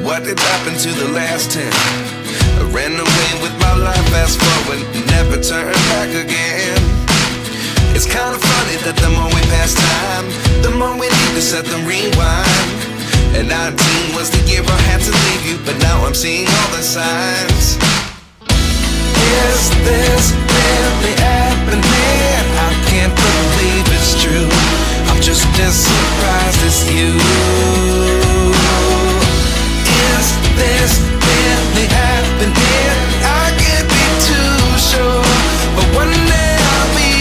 What did happen to the last 10? I ran away with my life, fast forward, never turn back again. It's kinda funny that the more we pass time, the more we need to set the rewind. And 19 was the year I had to leave you, but now I'm seeing all the signs. Is this really happening? I can't believe it's true. I'm just as surprised as you. Is this really happening? I can't be too sure, but one day I'll be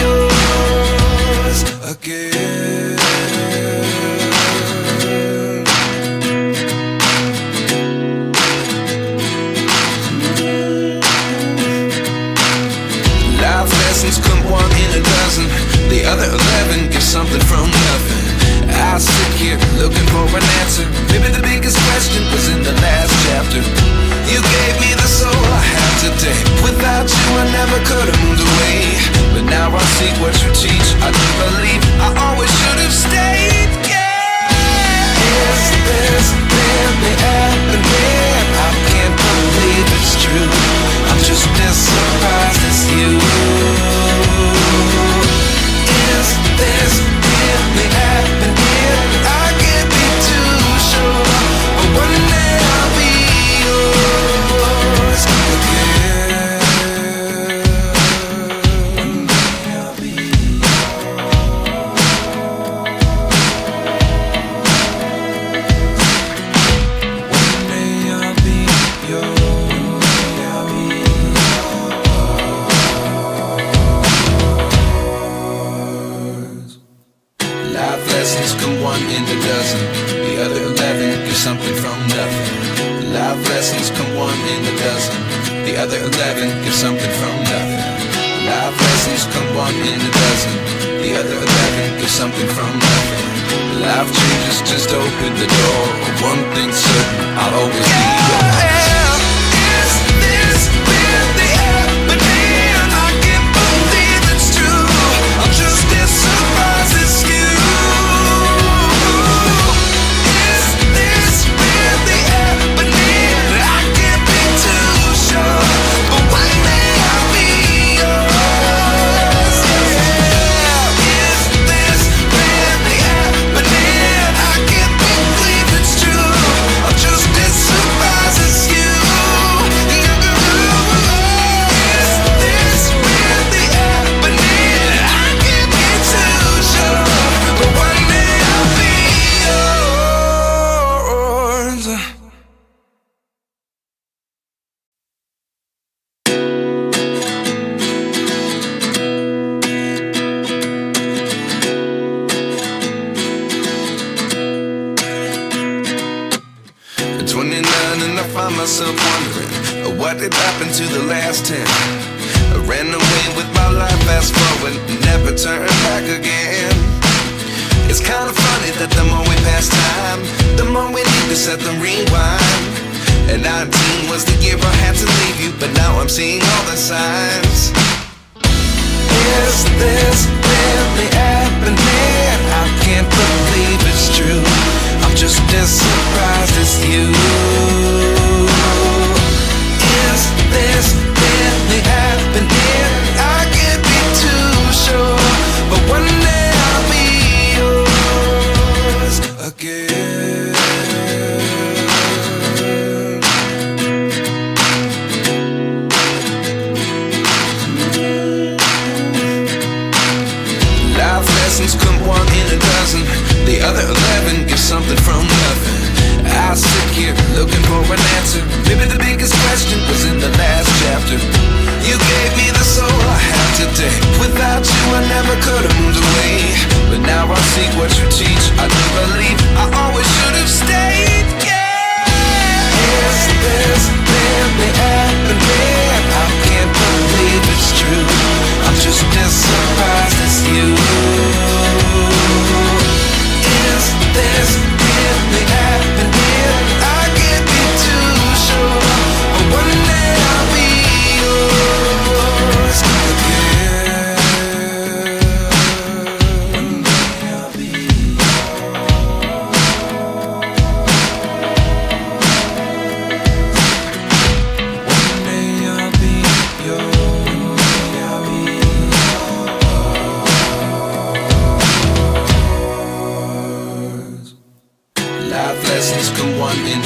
yours again. Life lessons come one in a dozen. The other 11 give something from nothing. I sit here looking for an answer. Maybe the biggest question was in the last chapter. You gave me the soul I have today. Without you I never could have moved away. But now I see what you teach. I do believe I always should have stayed. Yeah. Is this really happening? I can't believe it's true. I'm just as surprised as you. Is this really happening? I can't be too sure, but one day I'll be yours again. One day I'll be Life lessons come one in a dozen. The other 11 give something from nothing. Life lessons come one in a dozen. The other 11 give something from nothing. Life lessons come one in a dozen. The other 11 give something from nothing. Life changes just open the door. One thing's certain, I'll always be yours. Is this really happening? I can't believe it's true. I'm just as surprised as you. And I find myself wondering, what did happen to the last 10? I ran away with my life, fast forward, never turn back again. It's kinda funny that the more we pass time, the more we need to set the rewind. And 19 was the year I had to leave you, but now I'm seeing all the signs. Is this really happening? I can't believe it's true. I'm just as surprised as you. Is this really happening? I can't be too sure, but one day I'll be yours again. Life lessons come one in a dozen. The other 11 give something from nothing. I sit here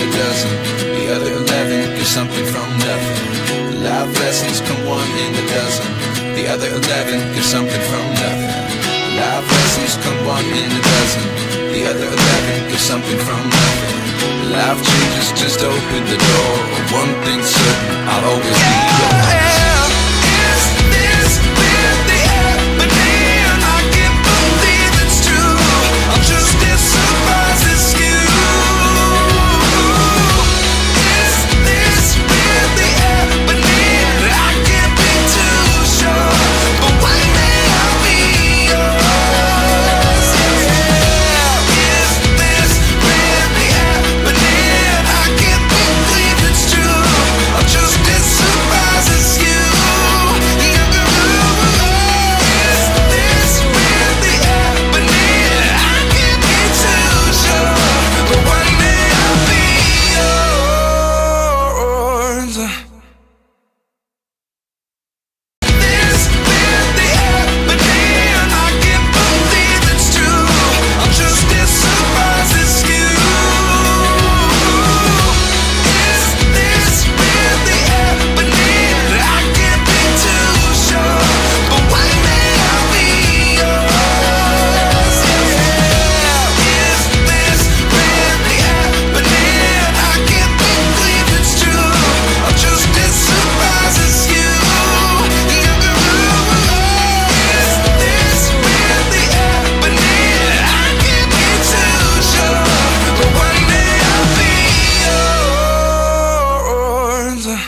a dozen. The other 11 give something from nothing. Life lessons come one in a dozen. The other 11 give something from nothing. Life lessons come one in a dozen. The other 11 give something from nothing. Life changes, just open the door. One thing's certain, I'll always be yours.